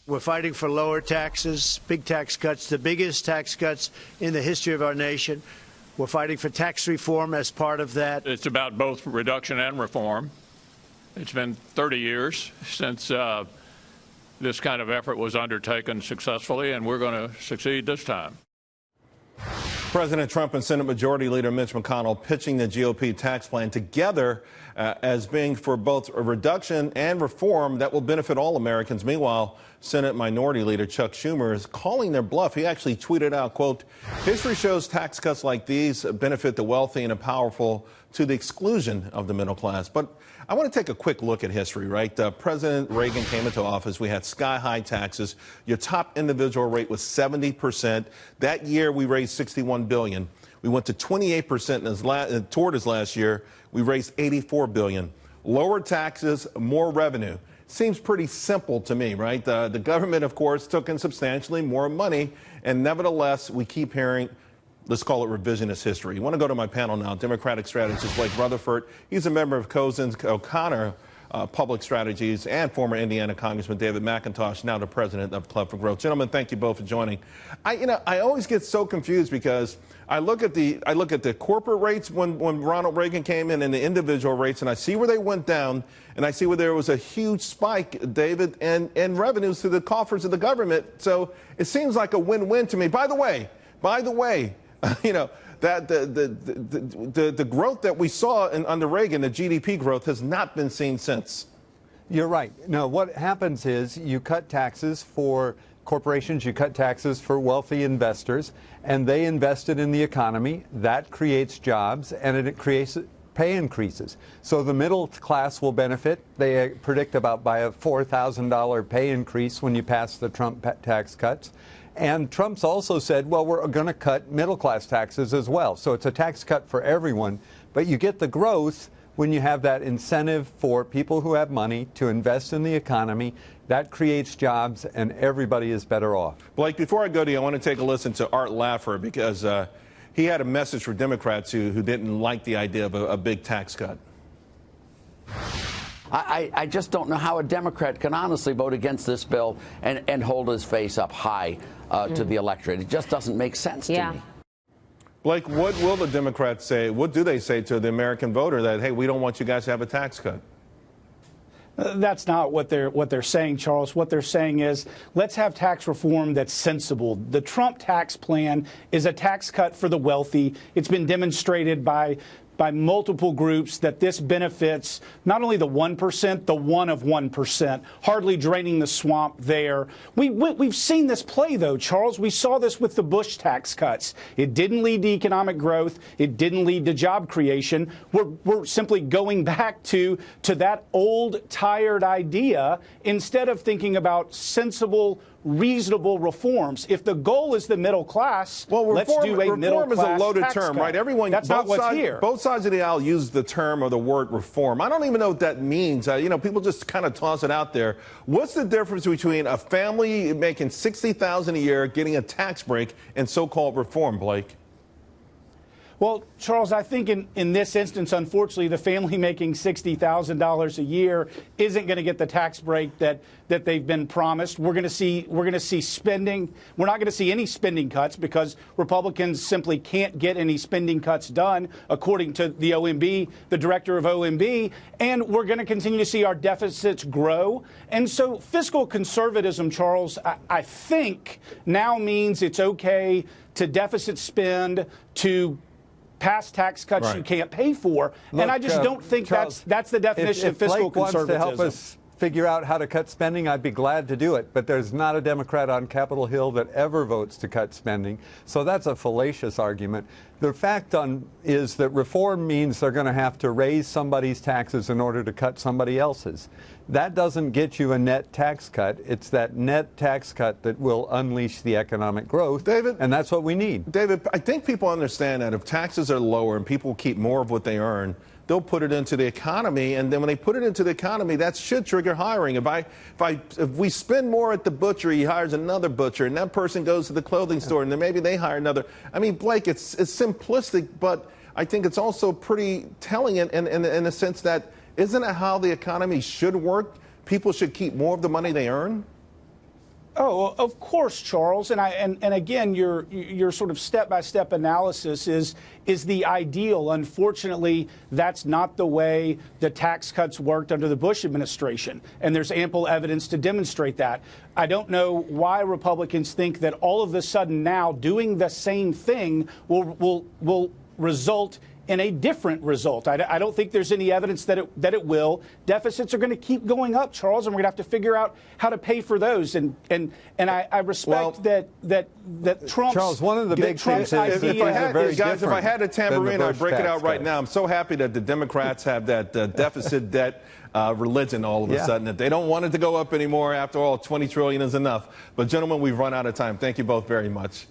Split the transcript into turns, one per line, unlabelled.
We're fighting for lower taxes, big tax cuts, the biggest tax cuts in the history of our nation. We're fighting for tax reform as part of that.
It's about both reduction and reform. It's been 30 years since this kind of effort was undertaken successfully, and we're going to succeed this time.
President Trump and Senate Majority Leader Mitch McConnell pitching the GOP tax plan together as being for both a reduction and reform that will benefit all Americans. Meanwhile, Senate Minority Leader Chuck Schumer is calling their bluff. He actually tweeted out, quote, "History shows tax cuts like these benefit the wealthy and the powerful to the exclusion of the middle class." But I want to take a quick look at history, right? President Reagan came into office. We had sky-high taxes. Your top individual rate was 70%. That year, we raised $61 billion. We went to 28% toward his last year. We raised $84 billion. Lower taxes, more revenue. Seems pretty simple to me, right? The government, of course, took in substantially more money, and nevertheless, we keep hearing, let's call it revisionist history. I want to go to my panel now. Democratic strategist Blake Rutherford. He's a member of Cozen's O'Connor Public Strategies, and former Indiana Congressman David McIntosh, now the president of Club for Growth. Gentlemen, thank you both for joining. I always get so confused because I look at the corporate rates when Ronald Reagan came in and the individual rates, and I see where they went down, and I see where there was a huge spike, David, in revenues to the coffers of the government. So it seems like a win-win to me. By the way, that the growth that we saw under Reagan, the GDP growth, has not been seen since.
You're right. No, what happens is you cut taxes for corporations, you cut taxes for wealthy investors, and they invested in the economy. That creates jobs, and it creates pay increases. So the middle class will benefit. They predict by a $4,000 pay increase when you pass the Trump tax cuts. And Trump's also said, well, we're going to cut middle-class taxes as well. So it's a tax cut for everyone. But you get the growth when you have that incentive for people who have money to invest in the economy. That creates jobs, and everybody is better off. Blake, before I go to you, I want to take a listen to Art Laffer, because he had a message for Democrats who didn't like the idea of a big tax cut.
I just don't know how a Democrat can honestly vote against this bill and hold his face up high to the electorate. It just doesn't make sense to me.
Blake, what will the Democrats say? What do they say to the American voter that, hey, we don't want you guys to have a tax cut?
That's not what they're saying, Charles. What they're saying is, let's have tax reform that's sensible. The Trump tax plan is a tax cut for the wealthy. It's been demonstrated by multiple groups that this benefits not only the 1%, the 1 of 1%, hardly draining the swamp there. We've seen this play, though, Charles. We saw this with the Bush tax cuts. It didn't lead to economic growth. It didn't lead to job creation. We're simply going back to that old, tired idea instead of thinking about sensible, reasonable reforms. If the goal is the middle class, let's do a middle class
reform is a loaded
tax
term,
cut.
right? Everyone,
that's not what's here.
Both sides of the aisle use the term or the word reform. I don't even know what that means. People just kind of toss it out there. What's the difference between a family making $60,000 a year getting a tax break and so-called reform, Blake?
Well, Charles, I think in this instance, unfortunately, the family making $60,000 a year isn't going to get the tax break that they've been promised. We're going to see spending. We're not going to see any spending cuts because Republicans simply can't get any spending cuts done, according to the OMB, the director of OMB. And we're going to continue to see our deficits grow. And so fiscal conservatism, Charles, I think now means it's okay to deficit spend, to pass tax cuts you can't pay for. Look, and I just don't think Charles, that's the definition of fiscal conservatism. Wants to help us figure out how to cut spending, I'd be glad to do it. But there's not a Democrat on Capitol Hill that ever votes to cut spending. So that's a fallacious argument. The fact is that reform means they're going to have to raise somebody's taxes in order to cut somebody else's. That doesn't get you a net tax cut. It's that net tax cut that will unleash the economic growth, David, and that's what we need.
David, I think people understand that if taxes are lower and people keep more of what they earn, they'll put it into the economy, and then when they put it into the economy, that should trigger hiring. If we spend more at the butcher, he hires another butcher, and that person goes to the clothing store, and then maybe they hire another. I mean, Blake, it's simplistic, but I think it's also pretty telling in the sense that isn't it how the economy should work? People should keep more of the money they earn?
Oh, of course, Charles. And again, your sort of step-by-step analysis is the ideal. Unfortunately, that's not the way the tax cuts worked under the Bush administration, and there's ample evidence to demonstrate that. I don't know why Republicans think that all of a sudden now doing the same thing will result in a different result. I don't think there's any evidence that it will. Deficits are going to keep going up, Charles, and we're going to have to figure out how to pay for those. And I respect that Trump's,
Charles, one of the big things is
if I had a tambourine, I'd break it out right now. I'm so happy that the Democrats have that deficit debt religion all of a sudden, that they don't want it to go up anymore. After all, $20 trillion is enough. But gentlemen, we've run out of time. Thank you both very much.